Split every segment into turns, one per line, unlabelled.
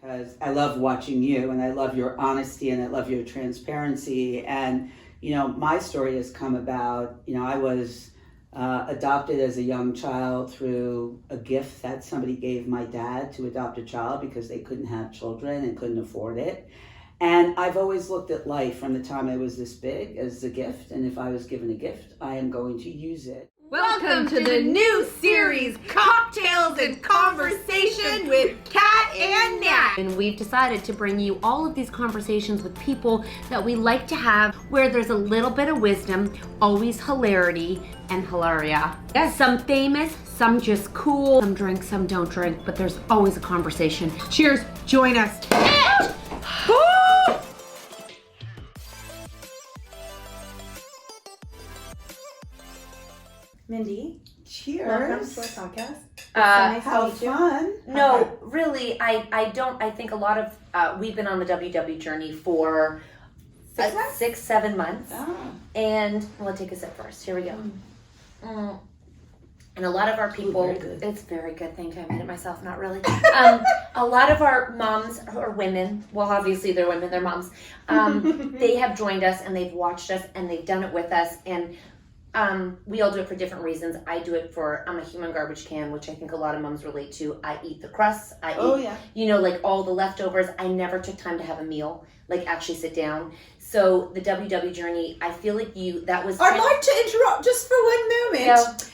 because I love watching you and I love your honesty and I love your transparency. And, my story has come about, I was adopted as a young child through a gift that somebody gave my dad to adopt a child because they couldn't have children and couldn't afford it. And I've always looked at life from the time I was this big as a gift. And if I was given a gift, I am going to use it.
Welcome to the new series, Cocktails and Conversation with Kat and Nat.
And we've decided to bring you all of these conversations with people that we like to have where there's a little bit of wisdom, always hilarity and hilaria.
Yes.
Some famous, some just cool, some drink, some don't drink, but there's always a conversation.
Cheers, join us.
Mindy,
Cheers.
welcome to our podcast.
How fun.
No, really, I don't. I think a lot of, we've been on the WW journey for 6-7 months.
Ah.
And we'll take a sip first. Here we go. And a lot of our people, it's very good. Thank you. I made it myself, not really. A lot of our moms or women, well, obviously they're women, they're moms. They have joined us and they've watched us and they've done it with us. And we all do it for different reasons. I do it for, I'm a human garbage can, which I think a lot of moms relate to. I eat the crusts. I eat, like all the leftovers. I never took time to have a meal, like actually sit down. So the WW journey, I feel like that was...
I'd like to interrupt just for 1 moment.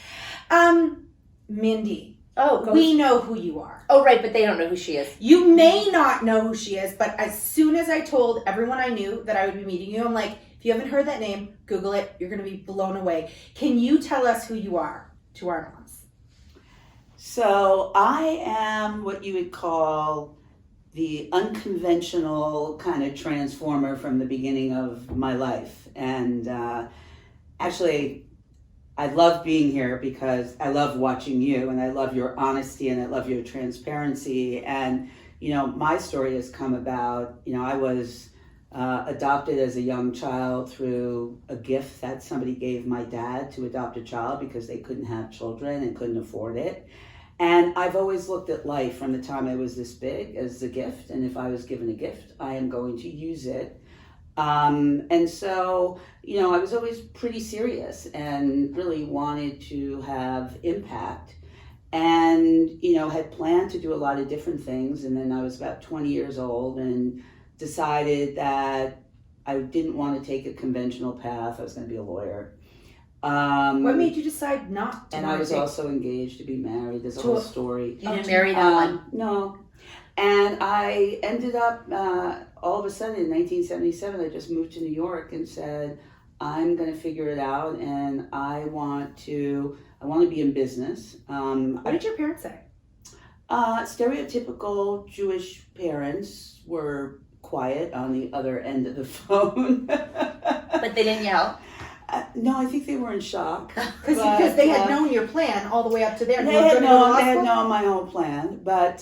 Mindy. We know who you are.
Oh, right, but they don't know who she is.
You may not know who she is, but as soon as I told everyone I knew that I would be meeting you, I'm like, if you haven't heard that name, Google it. You're going to be blown away. Can you tell us who you are to our moms?
So I am what you would call the unconventional kind of transformer from the beginning of my life. And actually, I love being here because I love watching you and I love your honesty and I love your transparency. And, my story has come about, I was adopted as a young child through a gift that somebody gave my dad to adopt a child because they couldn't have children and couldn't afford it. And I've always looked at life from the time I was this big as a gift. And if I was given a gift, I am going to use it. And so, I was always pretty serious and really wanted to have impact and, had planned to do a lot of different things. And then I was about 20 years old and decided that I didn't want to take a conventional path. I was going to be a lawyer.
What made you decide not to?
And I was also engaged to be married. There's a whole story.
You didn't marry that one?
No. And I ended up, all of a sudden in 1977, I just moved to New York and said, I'm going to figure it out and I want to be in business.
What did your parents say?
Stereotypical Jewish parents were quiet on the other end of the phone.
But they didn't yell?
No, I think they were in shock.
Because they had known your plan all the way up to there.
They had known my whole plan. But,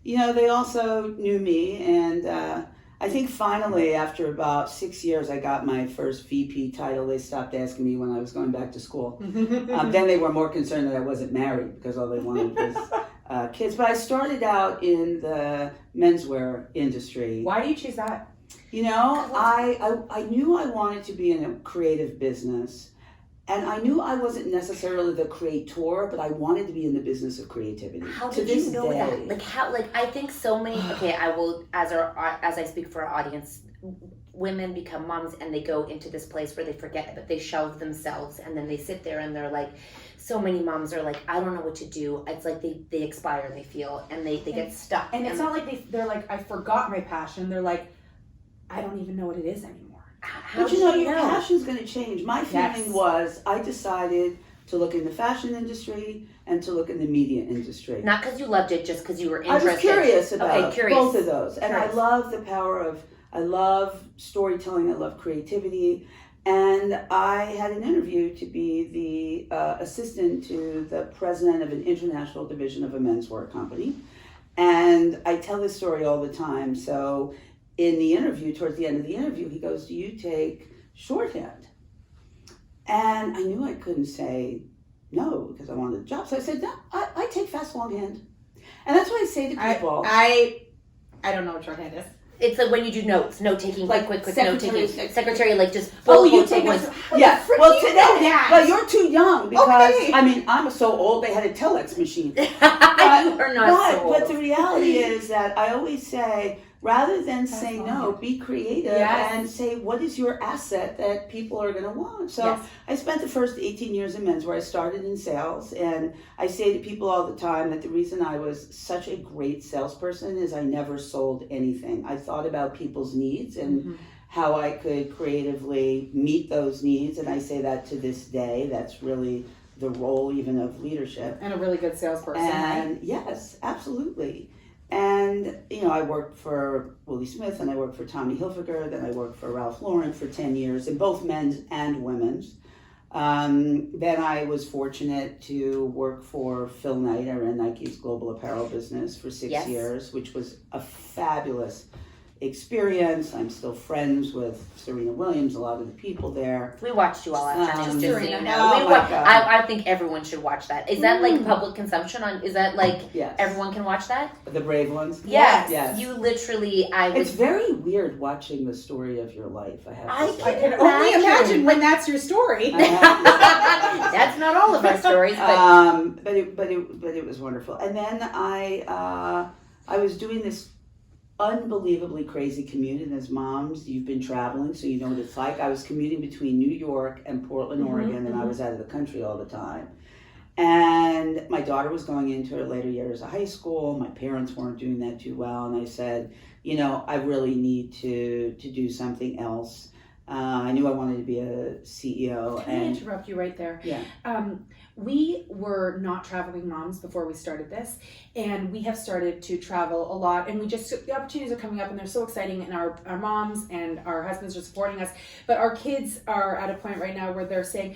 they also knew me. And I think finally, after about 6 years, I got my first VP title. They stopped asking me when I was going back to school. Then they were more concerned that I wasn't married because all they wanted was kids. But I started out in the menswear industry.
Why do you choose that?
I knew I wanted to be in a creative business, and I knew I wasn't necessarily the creator, but I wanted to be in the business of creativity.
How did you know that? I think so many. Okay, I will as I speak for our audience. Women become moms and they go into this place where they forget, but they shelve themselves, and then they sit there and they're like. So many moms are like, I don't know what to do. It's like they expire, they feel, and they get stuck.
And it's not like they're like, I forgot my passion. They're like, I don't even know what it is anymore.
But your passion's going to change. My feeling was I decided to look in the fashion industry and to look in the media industry.
Not because you loved it, just because you were interested.
I was curious about both of those. And I love the power of, I love storytelling, I love creativity. And I had an interview to be the assistant to the president of an international division of a menswear company. And I tell this story all the time. So in the interview, towards the end of the interview, he goes, do you take shorthand? And I knew I couldn't say no because I wanted a job. So I said, no, I take fast longhand. And that's what I say to people.
I don't know what shorthand is.
It's like when you do note taking,
Like
quick
secretary-
note taking. Secretary, like just
Oh,
bullet
you
points
take
of
us.
words.
Yeah, well today,
that.
but you're too young because
Okay.
I mean I'm so old. They had a telex machine.
You are not so old.
But the reality is that I always say, rather than say no, be creative
Yes.
and say what is your asset that people are going to want. So
Yes.
I spent the first 18 years in men's where I started in sales, and I say to people all the time that the reason I was such a great salesperson is I never sold anything. I thought about people's needs and how I could creatively meet those needs, and I say that to this day. That's really the role even of leadership.
And a really good salesperson, right?
And yes, absolutely. And, you know, I worked for Willie Smith and I worked for Tommy Hilfiger, then I worked for Ralph Lauren for 10 years in both men's and women's. Then I was fortunate to work for Phil Knight. I ran Nike's global apparel business for 6 years, which was a fabulous experience. I'm still friends with Serena Williams, a lot of the people there.
We watched you all afternoon, just so you know.
Oh
We
my
wa-
God.
I think everyone should watch that. Is that like public consumption on? Is that like
Yes.
everyone can watch that?
The brave ones?
Yes.
Yes.
You literally, I
It's
was.
very weird watching the story of your life, I have
I
to say.
I can only imagine when that's your story.
I have to say.
That's not all of our stories, but
But it was wonderful. And then I was doing this unbelievably crazy commute, and as moms, you've been traveling, so you know what it's like. I was commuting between New York and Portland, Oregon, and I was out of the country all the time. And my daughter was going into her later years of high school. My parents weren't doing that too well, and I said, you know, I really need to do something else. I knew I wanted to be a CEO.
Can I interrupt you right there?
Yeah.
We were not traveling moms before we started this, and we have started to travel a lot, and the opportunities are coming up and they're so exciting, and our moms and our husbands are supporting us, but our kids are at a point right now where they're saying,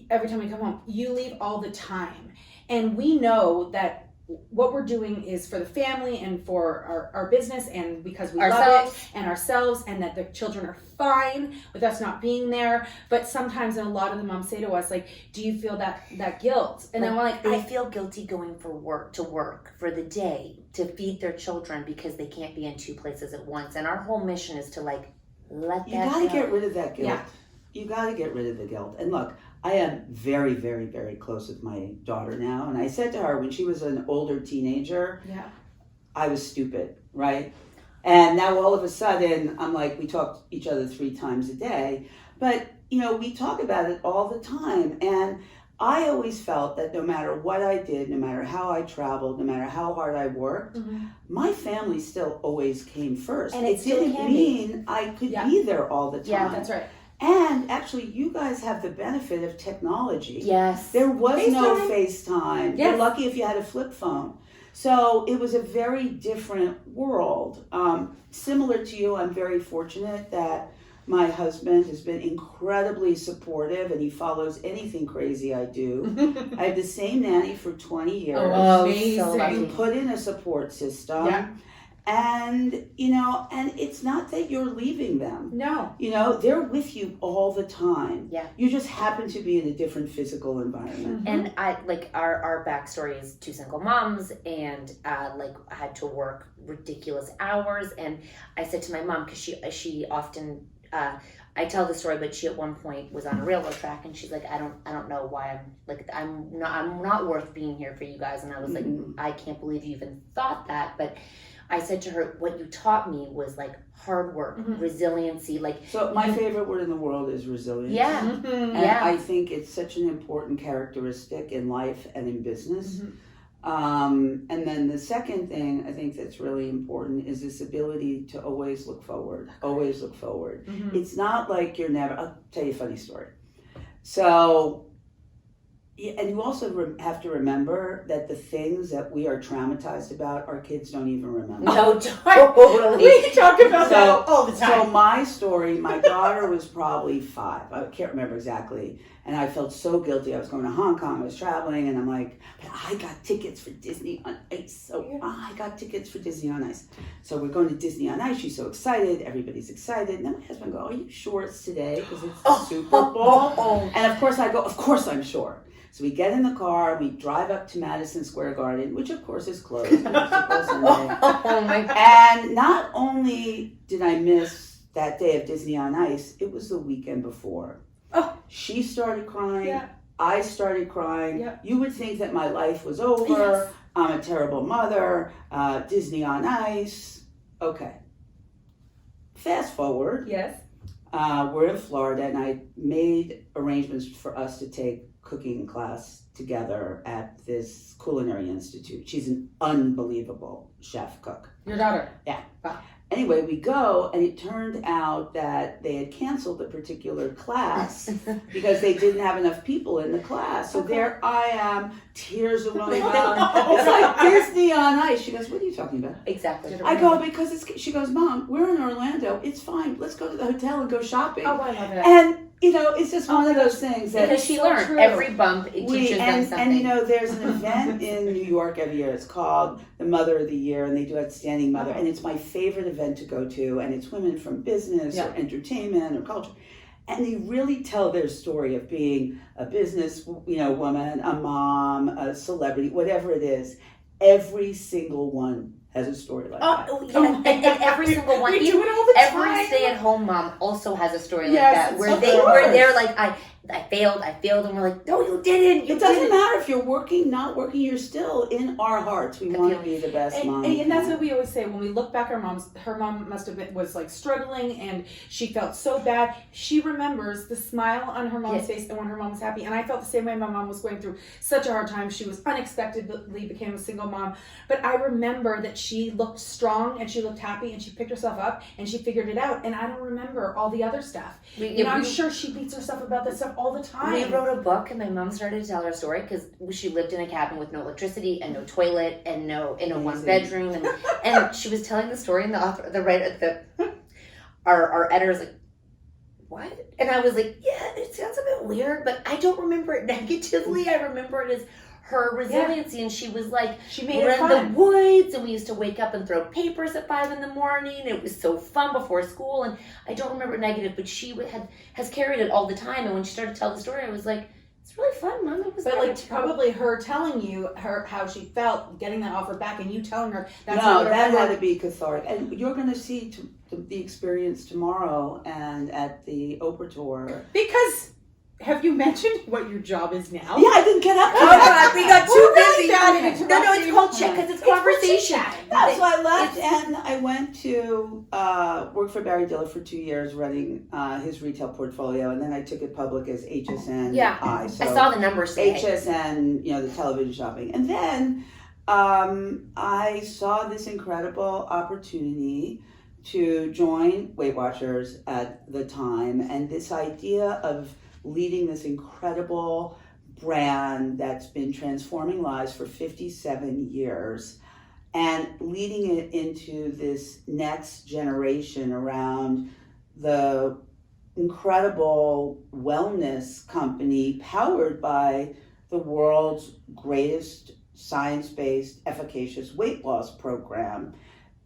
every time we come home, you leave all the time. And we know that what we're doing is for the family and for our business, and because we love it, and ourselves, and that the children are fine with us not being there. But sometimes, and a lot of the moms say to us, like, do you feel that guilt? And then we're like,
they feel guilty going to work for the day to feed their children because they can't be in two places at once. And our whole mission is to let that
You got to
go.
get rid of that guilt.
Yeah.
You got to get rid of the guilt. And look, I am very, very, very close with my daughter now. And I said to her when she was an older teenager, I was stupid, right? And now all of a sudden, I'm like, we talk to each other 3 times a day. But, you know, we talk about it all the time. And I always felt that no matter what I did, no matter how I traveled, no matter how hard I worked, my family still always came first.
And it still
didn't
can be.
mean I could be there all the time.
Yeah,
that's right.
And actually, you guys have the benefit of technology.
Yes.
There was no
FaceTime.
FaceTime. You're lucky if you had a flip phone. So it was a very different world. Similar to you, I'm very fortunate that my husband has been incredibly supportive and he follows anything crazy I do. I have the same nanny for 20 years.
Oh,
amazing.
so lucky.
You put in a support system.
Yeah.
And, you know, and it's not that you're leaving them.
No.
You know, they're with you all the time.
Yeah.
You just happen to be in a different physical environment.
And I like our backstory is 2 single moms, and I had to work ridiculous hours. And I said to my mom, because she often I tell the story, but she at one point was on a railroad track, and she's like, I don't know why I'm not worth being here for you guys. And I was like, I can't believe you even thought that. But I said to her, what you taught me was like hard work, resiliency,
So my favorite word in the world is resilience.
Yeah.
And I think it's such an important characteristic in life and in business. And then the second thing I think that's really important is this ability to always look forward. Always look forward. It's not like you're never. I'll tell you a funny story. So, and you also have to remember that the things that we are traumatized about, our kids don't even remember.
No, totally.
We talk about that all the time.
So my story, my daughter was probably 5. I can't remember exactly. And I felt so guilty. I was going to Hong Kong. I was traveling. And I'm like, but I got tickets for Disney on Ice. So I got tickets for Disney on Ice. So we're going to Disney on Ice. She's so excited. Everybody's excited. And then my husband goes, are you sure it's today? Because it's the Super Bowl. And of course I go, of course I'm sure. So we get in the car, we drive up to Madison Square Garden, which of course is closed. It's Super Sunday.
Oh my God.
And not only did I miss that day of Disney on Ice, it was the weekend before.
Oh.
She started crying.
Yeah.
I started crying.
Yep.
You would think that my life was over.
Yes.
I'm a terrible mother. Disney on Ice. Okay. Fast forward.
Yes.
We're in Florida, and I made arrangements for us to take cooking class together at this culinary institute. She's an unbelievable chef cook.
Your daughter.
Anyway, we go, and it turned out that they had canceled a particular class because they didn't have enough people in the class. So there I am, tears are rolling down. It's like Disney on Ice. She goes, "What are you talking about?"
Exactly.
I go, "Because it's." She goes, "Mom, we're in Orlando. It's fine. Let's go to the hotel and go shopping."
Oh, I love it.
And it's just one of those things that
Because she
so
learned
true.
every bump, it teaches them something.
and there's an event in New York every year. It's called the Mother of the Year, and they do Outstanding Mother, and it's my favorite event to go to. And it's women from business or entertainment or culture, and they really tell their story of being a business, woman, a mom, a celebrity, whatever it is. Every single one has a story like that.
Oh, yeah, and every single one,
We do
even
it all the
every
time.
stay-at-home mom also has a story like
Yes,
that, where
of
where they're
course.
like, I failed, and we're like, no, you didn't.
It doesn't matter if you're working, not working, you're still in our hearts. We want to be the best mom.
And that's what we always say when we look back at our moms. Her mom must have was like struggling, and she felt so bad. She remembers the smile on her mom's face, and when her mom was happy. And I felt the same way. My mom was going through such a hard time. She was unexpectedly became a single mom, but I remember that she looked strong and she looked happy, and she picked herself up and she figured it out. And I don't remember all the other stuff. I'm sure she beats herself about that stuff all the time.
We wrote a book, and my mom started to tell her story because she lived in a cabin with no electricity and no toilet and no one bedroom, and she was telling the story, and our editor's like, "What?" And I was like, "Yeah, it sounds a bit weird, but I don't remember it negatively. I remember it as her resiliency." And she was like,
She made
"We're
it
in
fun.
the woods, and we used to wake up and throw papers at 5 a.m. It was so fun before school." And I don't remember it negative, but she has carried it all the time. And when she started to tell the story, I was like, "It's really fun, Mom." It was
But
never
like
terrible.
probably her telling you how she felt, getting that offer back, and you telling her that's
No,
not
that had to be cathartic. And you're going to see the experience tomorrow and at the Oprah tour.
because. Have you mentioned what your job is now?
Yeah, I didn't get up to
Oh
that.
God, we got too
really
busy.
bad
No, it's called
interrupting.
chat because it's conversation.
So I left and I went to work for Barry Diller for 2 years running his retail portfolio, and then I took it public as HSN.
Yeah.
So
I saw the numbers today.
HSN, the television shopping. And then I saw this incredible opportunity to join Weight Watchers at the time, and this idea of leading this incredible brand that's been transforming lives for 57 years and leading it into this next generation around the incredible wellness company powered by the world's greatest science-based efficacious weight loss program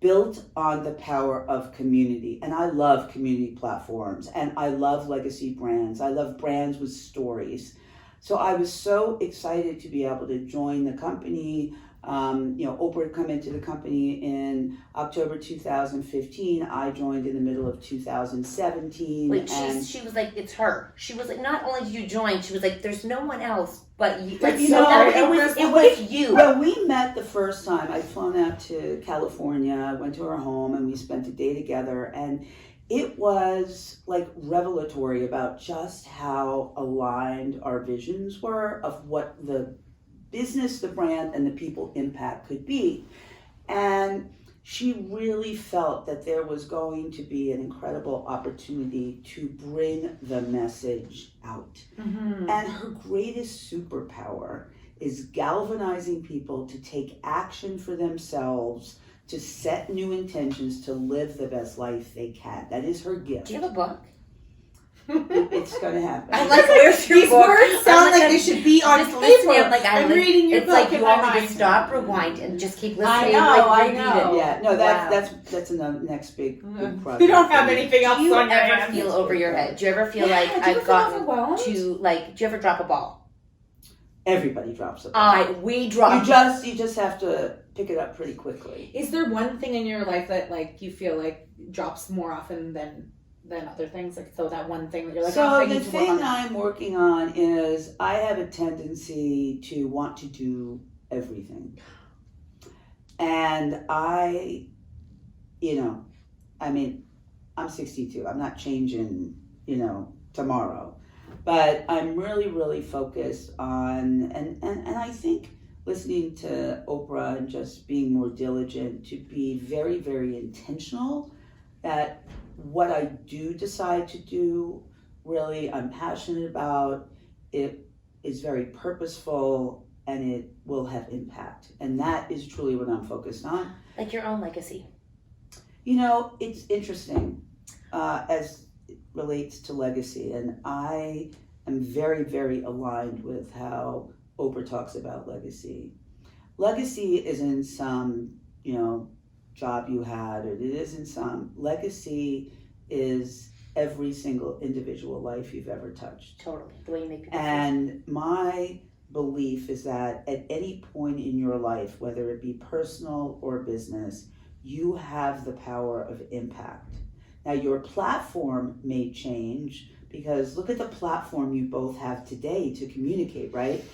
built on the power of community. And I love community platforms, and I love legacy brands. I love brands with stories. So I was so excited to be able to join the company. Oprah had come into the company in October 2015. I joined in the middle of 2017.
Wait,
and
she was like, it's her. She was like, not only did you join, she was like, there's no one else but you.
But
Like,
you
so
know,
that,
it
it
was-
was you.
When we met the first time, I'd flown out to California, I went to her home, and we spent a day together, and it was like revelatory about just how aligned our visions were of what the business, the brand, and the people impact could be. And she really felt that there was going to be an incredible opportunity to bring the message out.
Mm-hmm.
And her greatest superpower is galvanizing people to take action for themselves, to set new intentions, to live the best life they can. That is her gift.
Do you have a book?
It's going to happen.
I'm like, where's your
These
book?
words sound like
I'm
they should be on
just
paper.
listening. I'm like,
I'm reading your
it's
book
like
in
you
my
want me
mind.
to stop, rewind, and just keep listening.
I know,
like,
I
repeat
know.
it.
Yeah, no,
Wow.
that's the next big project.
You don't have anything else
Do you
on your
ever
hands.
feel over your head? Do you ever feel
Yeah,
like
do you
I've
feel
gotten
overwhelmed?
to, like, do you ever drop a ball?
everybody drops a ball.
We drop.
You just have to pick it up pretty quickly.
Is there one thing in your life that like you feel like drops more often than other things? Like, so that one thing that you're like,
So
I
the
need to work
thing
on that.
I'm working on is I have a tendency to want to do everything. And I'm 62. I'm not changing, tomorrow. But I'm really, really focused on, and I think listening to Oprah and just being more diligent to be very, very intentional that what I do decide to do, really, I'm passionate about, it is very purposeful, and it will have impact. And that is truly what I'm focused on.
Like your own legacy.
It's interesting as it relates to legacy, and I am very, very aligned with how Oprah talks about legacy. Legacy isn't some, job you had, or it isn't some. Legacy is every single individual life you've ever touched.
Totally. The way you make people feel.
And my belief is that at any point in your life, whether it be personal or business, you have the power of impact. Now, your platform may change because look at the platform you both have today to communicate, right?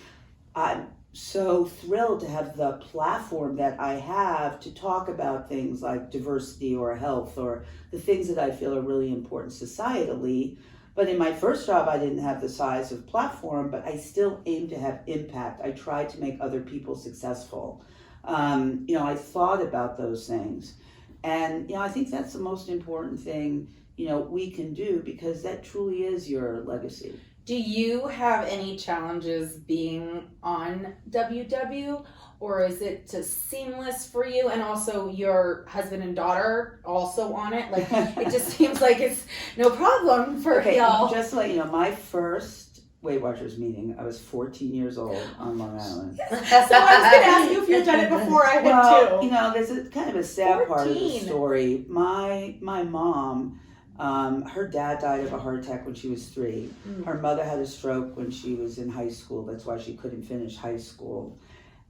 I'm so thrilled to have the platform that I have to talk about things like diversity or health or the things that I feel are really important societally. But in my first job, I didn't have the size of platform, but I still aim to have impact. I tried to make other people successful. I thought about those things. And, I think that's the most important thing, we can do because that truly is your legacy.
Do you have any challenges being on WW, or is it just seamless for you? And also your husband and daughter also on it? Like, it just seems like it's no problem for y'all.
Just to let you know, my first Weight Watchers meeting, I was 14 years old on Long Island.
So I was going to ask you if you've done it before. I have too.
There's a kind of a sad part of the
14.
story. My mom, her dad died of a heart attack when she was 3. Her mother had a stroke when she was in high school. That's why she couldn't finish high school.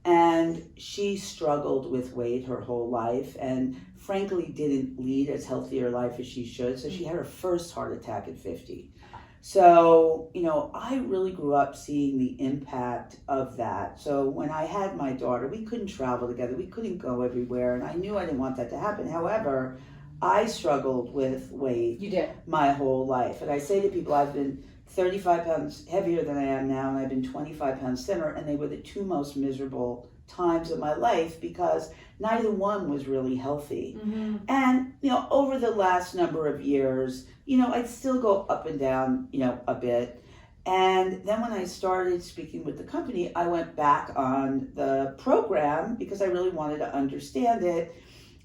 And she struggled with weight her whole life and frankly didn't lead as healthy a life as she should. So she had her first heart attack at 50. So, I really grew up seeing the impact of that. So when I had my daughter, we couldn't travel together. We couldn't go everywhere. And I knew I didn't want that to happen. However, I struggled with weight my whole life. And I say to people, I've been 35 pounds heavier than I am now, and I've been 25 pounds thinner, and they were the 2 most miserable times of my life because neither one was really healthy.
Mm-hmm.
And, over the last number of years, I'd still go up and down, a bit. And then when I started speaking with the company, I went back on the program because I really wanted to understand it.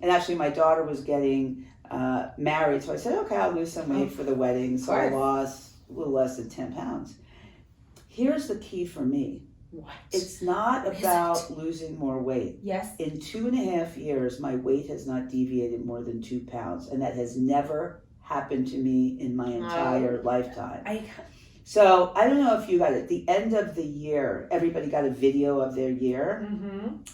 And actually, my daughter was getting married, so I said, okay, I'll lose some weight for the wedding. So I lost a little less than 10 pounds. Here's the key for me.
What?
It's not about losing more weight.
Yes.
In 2.5 years, my weight has not deviated more than 2 pounds, and that has never happened to me in my entire lifetime. So I don't know if you got it. At the end of the year, everybody got a video of their year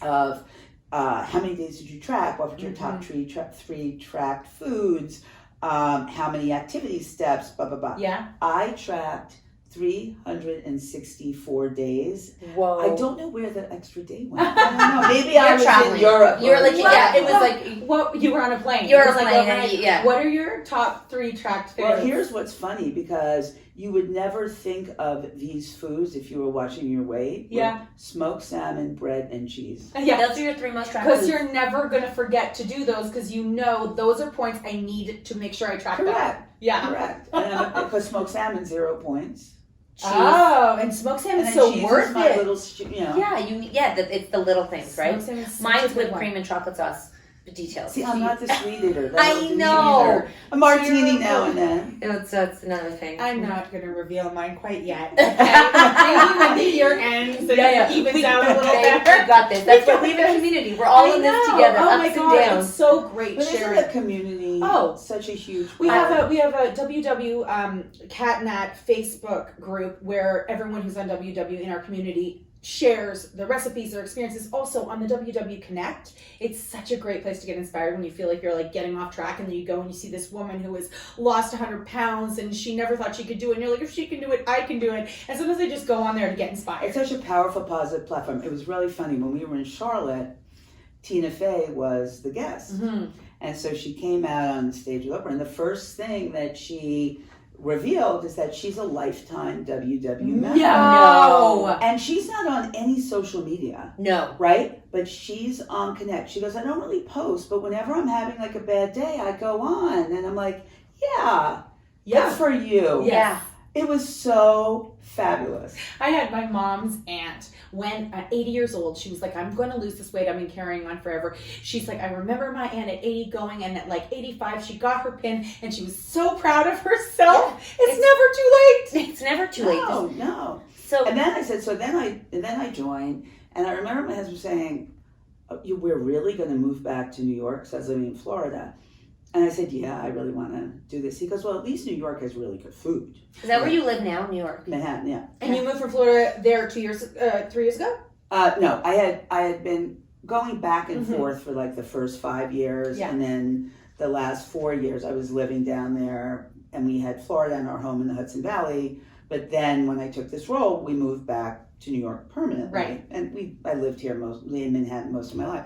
of how many days did you track? What were your top three tracked foods? How many activity steps? Blah, blah, blah.
Yeah.
I tracked 364 days.
Whoa.
I don't know where the extra day went. I don't know. Maybe I was
traveling.
in Europe.
You were like, it was like...
What, you were on a plane.
You were on a
like,
plane, yeah.
What are your top 3 tracked foods?
Well, here's what's funny because you would never think of these foods if you were watching your weight.
Yeah.
Smoked salmon, bread, and cheese.
Yeah, those are your 3 most tracked
Because
foods.
you're never going to forget to do those because those are points I need to make sure I track
Correct.
that. Yeah.
Correct. And because smoked salmon, 0 points.
Cheese.
Oh, and smoked salmon is so worth
my
it.
little,
It's the little things, right? Mine's with cream and chocolate sauce. The details.
See, I'm not the sweet eater.
I know.
A martini now and then.
That's another thing.
I'm not going to reveal mine quite yet. Okay. Maybe when the year ends and it evens out a little better.
We got this. That's why we have a community. We're all in this together.
Oh my
ups
God,
and downs.
it's so great
But
sharing.
isn't the community such a huge
We have a WW Cat Nat Facebook group where everyone who's on WW in our community shares the recipes, their experiences also on the WW Connect. It's such a great place to get inspired when you feel like you're like getting off track, and then you go and you see this woman who has lost 100 pounds and she never thought she could do it, and you're like, if she can do it, I can do it. And sometimes I just go on there to get inspired.
It's such a powerful, positive platform. It was really funny when we were in Charlotte. Tina Fey was the guest, and so she came out on the stage with Oprah, and the first thing that she revealed is that she's a lifetime WW member.
No.
And she's not on any social media.
No.
Right? But she's on Connect. She goes, I don't really post, but whenever I'm having like a bad day, I go on. And I'm like, yeah, good for you.
Yeah.
It was so fabulous.
I had my mom's aunt when at 80 years old, she was like, I'm going to lose this weight I've been carrying on forever. She's like, I remember my aunt at 80 going, and at like 85, she got her pin, and she was so proud of herself.
Yeah.
It's never too late.
It's never too late.
No.
So
And then I said, then I joined, and I remember my husband saying, we're really going to move back to New York, because I was living in Florida. And I said, yeah, I really want to do this. He goes, well, at least New York has really good food.
is that where you live now, New York?
Manhattan, yeah.
And you moved from Florida there 3 years ago?
No, I had been going back and forth for like the first 5 years, and then the last 4 years I was living down there, and we had Florida and our home in the Hudson Valley. But then when I took this role, we moved back to New York permanently,
right?
And I lived here mostly in Manhattan most of my life.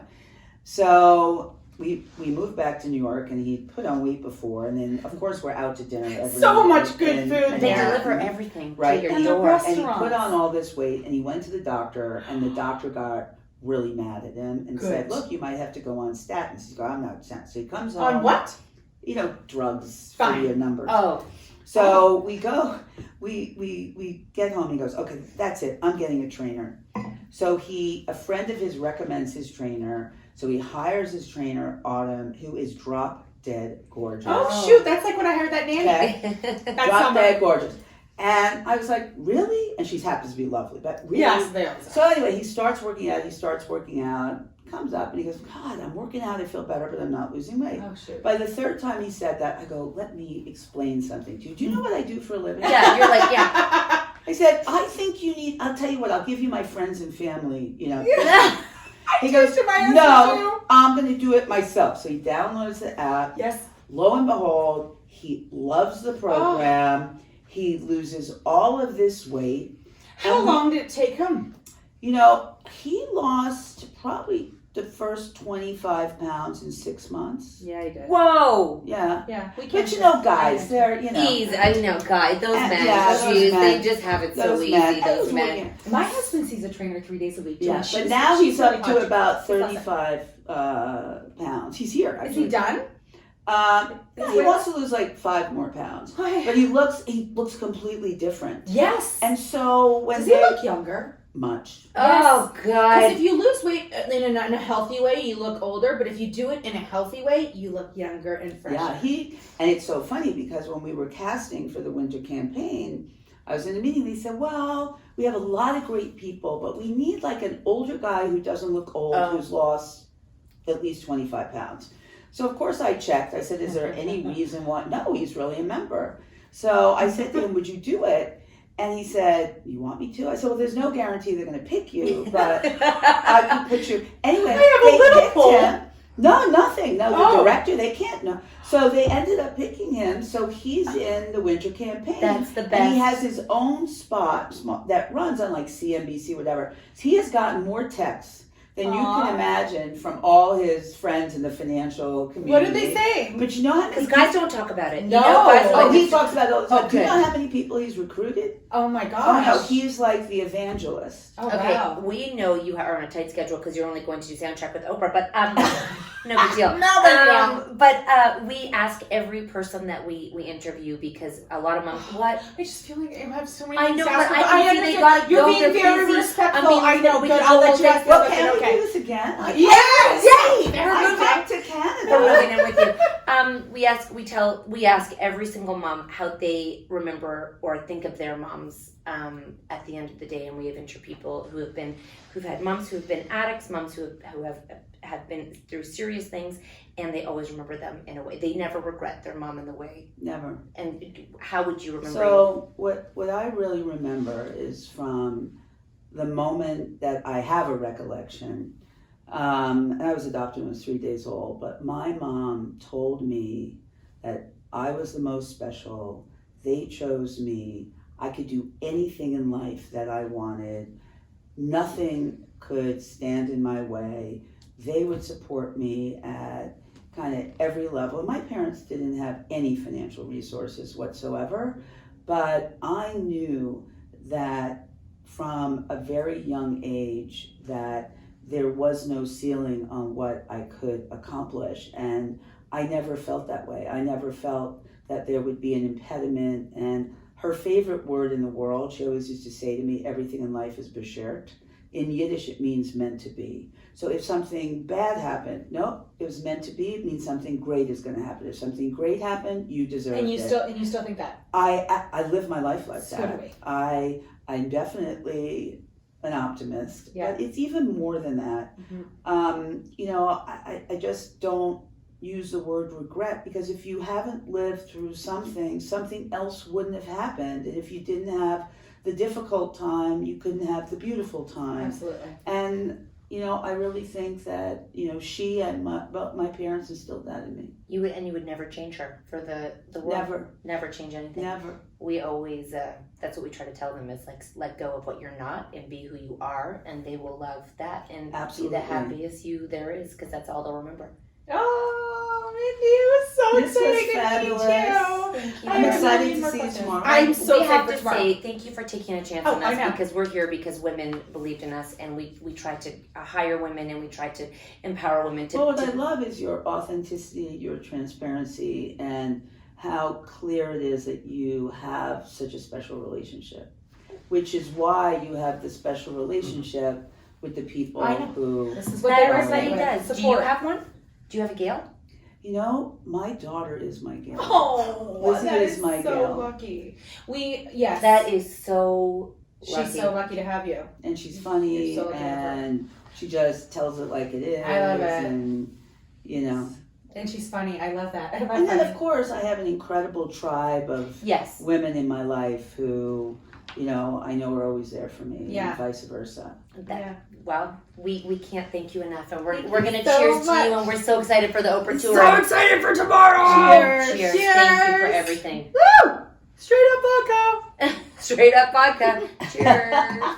So we moved back to New York, and he put on weight before, and then of course we're out to dinner every
So
night,
much good food.
And they
Yeah.
deliver everything
Right.
to your
And
door.
And he put on all this weight, and he went to the doctor, and the doctor got really mad at him and said, look, you might have to go on statins. He goes, I'm not statins. So he comes
On what?
Drugs
Fine.
for your numbers.
Oh.
So we go, we get home. He goes, okay, that's it. I'm getting a trainer. So a friend of his recommends his trainer. So he hires his trainer, Autumn, who is drop dead gorgeous.
Oh, shoot. That's like when I heard that nanny.
Okay.
That's
Drop dead gorgeous. And I was like, really? And she happens to be lovely, but really?
Yes, they are.
So anyway, he starts working out, comes up, and he goes, God, I'm working out, I feel better, but I'm not losing weight.
Oh, shoot.
By the third time he said that, I go, let me explain something to you. Do you know what I do for a living?
Yeah, you're like, yeah.
I said, I think I'll tell you what, I'll give you my friends and family, He goes, no, I'm going to do it myself. So he downloads the app.
Yes.
Lo and behold, he loves the program. He loses all of this weight.
How long did it take him?
He lost probably the first 25 pounds in 6 months.
Yeah, he did.
Whoa.
Yeah.
Yeah.
But guys, they're,
Easy. I know, guys. Those men.
yeah, those
Jeez,
men.
they just have it so
Those
easy,
men.
those men.
My husband sees a trainer 3 days a week.
Yeah,
She's-
but now he's
really
up to
hot.
about 35 pounds. He's here.
Is he done?
He wants to lose like 5 more pounds, but he looks completely different.
Yes.
And so when
does he look younger?
Much.
Oh,
Because
God.
if you lose weight in a healthy way, you look older. But if you do it in a healthy way, you look younger and fresher.
Yeah, and it's so funny because when we were casting for the winter campaign, I was in a meeting. They said, "Well, we have a lot of great people, but we need like an older guy who doesn't look old, who's lost at least 25 pounds." So of course I checked. I said, "Is there any reason why?" No, he's really a member. So I said to him, "Would you do it?" And he said, "You want me to?" I said, "Well, there's no guarantee they're going to pick you, but I can put you." Anyway,
I have a
they
little
picked
pull.
him. No, nothing. No, the director, they can't. No. So they ended up picking him. So he's in the winter campaign.
That's the best.
And he has his own spot that runs on like CNBC, whatever. So he has gotten more texts than you can imagine from all his friends in the financial community.
What did they say?
But you know how many
Because guys don't talk about it.
No.
Guys are
Oh,
like,
he talks about it all the time. Do you
Okay.
know how many people he's recruited?
Oh my
Oh
gosh.
no, he's like the evangelist.
Oh
okay,
wow.
we know you are on a tight schedule because you're only going to do sound check with Oprah, but no big deal.
No big deal.
But we ask every person that we interview because a lot of moms, what?
I just feel like I have so many
I
things
know,
to
but
ask,
I can see they
understand.
gotta
You're
go,
being
they're
very
busy.
respectful.
I mean,
I know.
we
Good.
can
I'll
go
let you
all
ask
day.
Well,
okay.
can we
Okay.
do this again?
Yes. Yay.
I'm
Everybody.
back to
We're
Canada.
moving in with you. We ask every single mom how they remember or think of their moms at the end of the day, and we have interviewed people who've had moms who have been addicts, moms who have been through serious things, and they always remember them in a way. They never regret their mom in the way.
Never.
And how would you remember?
So what I really remember is from the moment that I have a recollection, and I was adopted when I was 3 days old, but my mom told me that I was the most special. They chose me. I could do anything in life that I wanted. Nothing could stand in my way. They would support me at kind of every level. My parents didn't have any financial resources whatsoever, but I knew that from a very young age that there was no ceiling on what I could accomplish, and I never felt that way. I never felt that there would be an impediment. And her favorite word in the world, she always used to say to me, everything in life is beschert. In Yiddish, it means meant to be. So if something bad happened, no, it was meant to be. It means something great is going to happen. If something great happened, you deserve it.
And you still think that?
I live my life like
So
that.
do we.
I'm definitely an optimist,
Yeah.
but it's even more than that. I just don't use the word regret, because if you haven't lived through something else wouldn't have happened. And if you didn't have the difficult time, you couldn't have the beautiful time.
Absolutely.
And I really think that she and my parents instilled that in me.
You would never change her for the world. Never change anything.
Never.
We always that's what we try to tell them is like let go of what you're not and be who you are, and they will love that and
Absolutely.
be the happiest you there is, because that's all they'll remember.
Oh, Mindy, it was so
This was
exciting to
fabulous.
meet you.
Thank you.
I'm
I have
excited
many
to
more
see you
questions.
tomorrow.
I'm so
we have
excited
to
for tomorrow.
say thank you for taking a chance
Oh,
on
I
us,
know.
because we're here because women believed in us, and we tried to hire women, and we tried to empower women to.
Well, what I love is your authenticity, your transparency, and how clear it is that you have such a special relationship, which is why you have the special relationship with the people
I know.
who,
This is what
Not
they
everybody
resonate
does.
with.
Do you
Support.
have one? Do you have a Gail?
my daughter is my Gail.
Oh,
Lizzie
that
is
is
my
so
gal.
lucky. Yes.
That is so
She's
lucky.
so lucky to have you.
And she's funny,
You're so lucky to have her.
and she just tells it like it is.
I love it.
And,
And she's funny. I love that. I love
And then,
funny.
of course, I have an incredible tribe of
Yes.
women in my life who, I know are always there for me,
Yeah.
and vice versa.
Yeah.
Well, we can't thank you enough, and we're
Thank
going
you
to
so
cheers
much.
to you, and we're so excited for the Oprah tour.
So excited for tomorrow.
Cheers. Cheers. Thank you for everything.
Woo! Straight up vodka.
Straight up vodka. Cheers.